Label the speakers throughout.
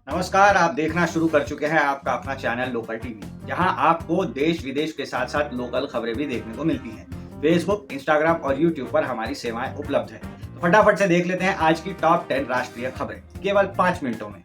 Speaker 1: नमस्कार, आप देखना शुरू कर चुके हैं आपका अपना चैनल लोकल टीवी, जहां आपको देश विदेश के साथ साथ लोकल खबरें भी देखने को मिलती हैं। फेसबुक, इंस्टाग्राम और यूट्यूब पर हमारी सेवाएं उपलब्ध हैं। तो फटाफट से देख लेते हैं आज की टॉप 10 राष्ट्रीय खबरें केवल 5 मिनटों में।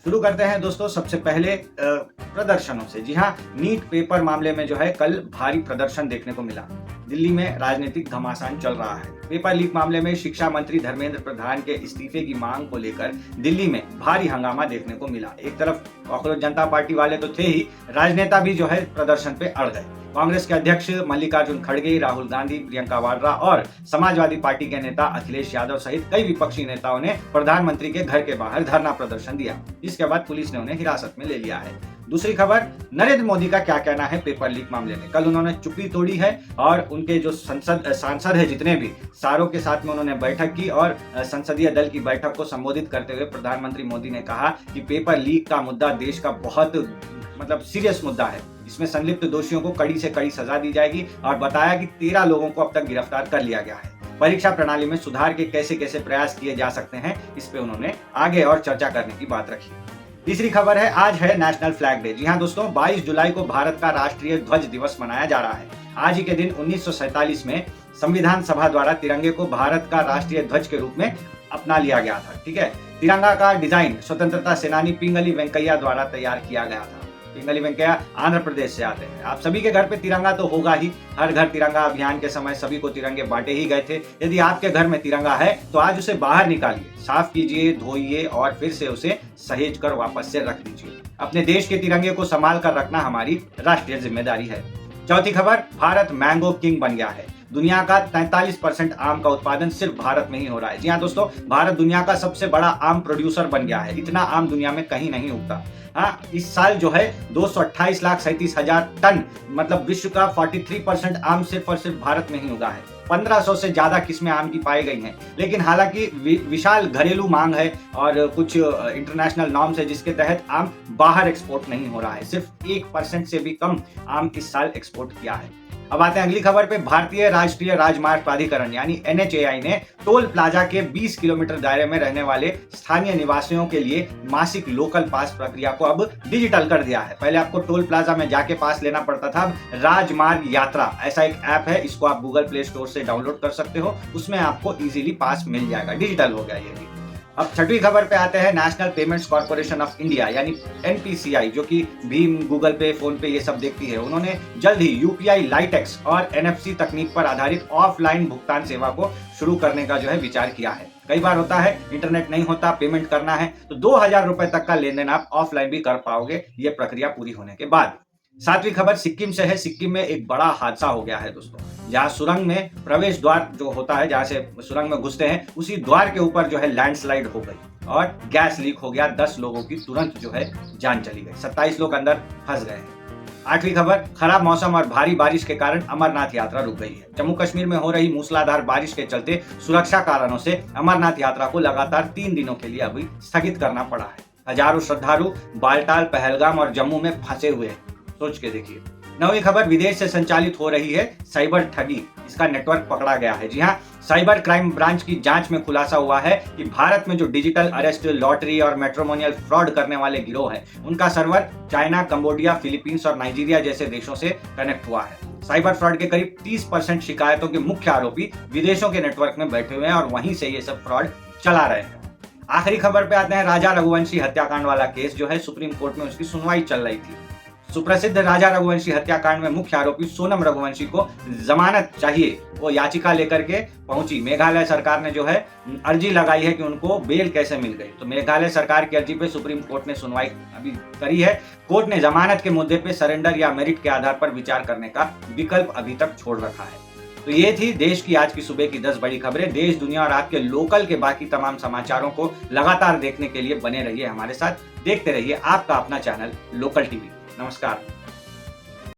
Speaker 1: शुरू करते हैं दोस्तों सबसे पहले प्रदर्शनों से। जी हाँ, नीट पेपर मामले में जो है कल भारी प्रदर्शन देखने को मिला। दिल्ली में राजनीतिक घमासान चल रहा है। पेपर लीक मामले में शिक्षा मंत्री धर्मेंद्र प्रधान के इस्तीफे की मांग को लेकर दिल्ली में भारी हंगामा देखने को मिला। एक तरफ कांग्रेस जनता पार्टी वाले तो थे ही, राजनेता भी जो है प्रदर्शन पे अड़ गए। कांग्रेस के अध्यक्ष मल्लिकार्जुन खड़गे, राहुल गांधी, प्रियंका वाड्रा और समाजवादी पार्टी के नेता अखिलेश यादव सहित कई विपक्षी नेताओं ने प्रधानमंत्री के घर के बाहर धरना प्रदर्शन दिया। इसके बाद पुलिस ने उन्हें हिरासत में ले लिया है। दूसरी खबर, नरेंद्र मोदी का क्या कहना है पेपर लीक मामले में। कल उन्होंने चुप्पी तोड़ी है और उनके जो सांसद है जितने भी, सारों के साथ में उन्होंने बैठक की और संसदीय दल की बैठक को संबोधित करते हुए प्रधानमंत्री मोदी ने कहा कि पेपर लीक का मुद्दा देश का बहुत सीरियस मुद्दा है। इसमें संलिप्त दोषियों को कड़ी से कड़ी सजा दी जाएगी और बताया कि 13 लोगों को अब तक गिरफ्तार कर लिया गया है। परीक्षा प्रणाली में सुधार के कैसे कैसे प्रयास किए जा सकते हैं, इस पे उन्होंने आगे और चर्चा करने की बात रखी। तीसरी खबर है, आज है नेशनल फ्लैग डे। जी हाँ दोस्तों, 22 जुलाई को भारत का राष्ट्रीय ध्वज दिवस मनाया जा रहा है। आज ही के दिन 1947 में संविधान सभा द्वारा तिरंगे को भारत का राष्ट्रीय ध्वज के रूप में अपना लिया गया था। ठीक है, तिरंगा का डिजाइन स्वतंत्रता सेनानी पिंगली वेंकैया द्वारा तैयार किया गया था। पिंगली वेंकैया आंध्र प्रदेश से आते हैं। आप सभी के घर पे तिरंगा तो होगा ही। हर घर तिरंगा अभियान के समय सभी को तिरंगे बांटे ही गए थे। यदि आपके घर में तिरंगा है तो आज उसे बाहर निकालिए, साफ कीजिए, धोइए और फिर से उसे सहेज कर वापस से रख दीजिए। अपने देश के तिरंगे को संभाल कर रखना हमारी राष्ट्रीय जिम्मेदारी है। चौथी खबर, भारत मैंगो किंग बन गया है। दुनिया का 43% आम का उत्पादन सिर्फ भारत में ही हो रहा है। जी हाँ दोस्तों, भारत दुनिया का सबसे बड़ा आम प्रोड्यूसर बन गया है। इतना आम दुनिया में कहीं नहीं उगता। हाँ, इस साल जो है 228,37,000 टन, मतलब विश्व का 43% आम सिर्फ और सिर्फ भारत में ही उगा है। 1500 से ज्यादा किस्में आम की पाई गई हैं। लेकिन हालांकि विशाल घरेलू मांग है और कुछ इंटरनेशनल नॉर्म्स है जिसके तहत आम बाहर एक्सपोर्ट नहीं हो रहा है। सिर्फ 1% से भी कम आम इस साल एक्सपोर्ट किया है। अब आते हैं अगली खबर पे। भारतीय राष्ट्रीय राजमार्ग प्राधिकरण यानी NHAI ने टोल प्लाजा के 20 किलोमीटर दायरे में रहने वाले स्थानीय निवासियों के लिए मासिक लोकल पास प्रक्रिया को अब डिजिटल कर दिया है। पहले आपको टोल प्लाजा में जाके पास लेना पड़ता था। अब राजमार्ग यात्रा ऐसा एक ऐप है, इसको आप गूगल प्ले स्टोर से डाउनलोड कर सकते हो। उसमें आपको इजीली पास मिल जाएगा। डिजिटल हो गया ये भी। अब छठवीं खबर पे आते हैं। National payments corporation of India यानी NPCI, जो कि भीम, गूगल पे, फोन पे ये सब देखती है, उन्होंने जल्द ही UPI लाइटेक्स और NFC तकनीक पर आधारित ऑफलाइन भुगतान सेवा को शुरू करने का जो है विचार किया है। कई बार होता है इंटरनेट नहीं होता, पेमेंट करना है तो 2000 रुपए तक का लेन देन आप ऑफलाइन भी कर पाओगे, ये प्रक्रिया पूरी होने के बाद। सातवीं खबर सिक्किम से है। सिक्किम में एक बड़ा हादसा हो गया है दोस्तों, जहाँ सुरंग में प्रवेश द्वार जो होता है, जहाँ से सुरंग में घुसते हैं, उसी द्वार के ऊपर जो है लैंडस्लाइड हो गई और गैस लीक हो गया। 10 लोगों की तुरंत जो है जान चली गई। 27 लोग अंदर फंस गए हैं। आठवीं खबर, खराब मौसम और भारी बारिश के कारण अमरनाथ यात्रा रुक गई है। जम्मू कश्मीर में हो रही मूसलाधार बारिश के चलते सुरक्षा कारणों से अमरनाथ यात्रा को लगातार 3 दिनों के लिए अभी स्थगित करना पड़ा है। हजारों श्रद्धालु बालटाल, पहलगाम और जम्मू में फंसे हुए हैं, सोच के देखिए। नवी खबर, विदेश से संचालित हो रही है साइबर ठगी, इसका नेटवर्क पकड़ा गया है। जी हाँ, साइबर क्राइम ब्रांच की जांच में खुलासा हुआ है कि भारत में जो डिजिटल अरेस्ट, लॉटरी और मैट्रिमोनियल फ्रॉड करने वाले गिरोह है, उनका सर्वर चाइना, कंबोडिया, फिलीपींस और नाइजीरिया जैसे देशों से कनेक्ट हुआ है। साइबर फ्रॉड के करीब 30% शिकायतों के मुख्य आरोपी विदेशों के नेटवर्क में बैठे हुए हैं और वहीं से ये सब फ्रॉड चला रहे हैं। आखिरी खबर पे आते हैं। राजा रघुवंशी हत्याकांड वाला केस जो है सुप्रीम कोर्ट में उसकी सुनवाई चल रही थी। सुप्रसिद्ध राजा रघुवंशी हत्याकांड में मुख्य आरोपी सोनम रघुवंशी को जमानत चाहिए, वो याचिका लेकर के पहुंची। मेघालय सरकार ने जो है अर्जी लगाई है कि उनको बेल कैसे मिल गई। तो मेघालय सरकार की अर्जी पे सुप्रीम कोर्ट ने सुनवाई अभी करी है। कोर्ट ने जमानत के मुद्दे पे सरेंडर या मेरिट के आधार पर विचार करने का विकल्प अभी तक छोड़ रखा है। तो ये थी देश की आज की सुबह की 10 बड़ी खबरें। देश, दुनिया और आपके लोकल के बाकी तमाम समाचारों को लगातार देखने के लिए बने रहिए हमारे साथ। देखते रहिए आपका अपना चैनल लोकल टीवी। नमस्कार।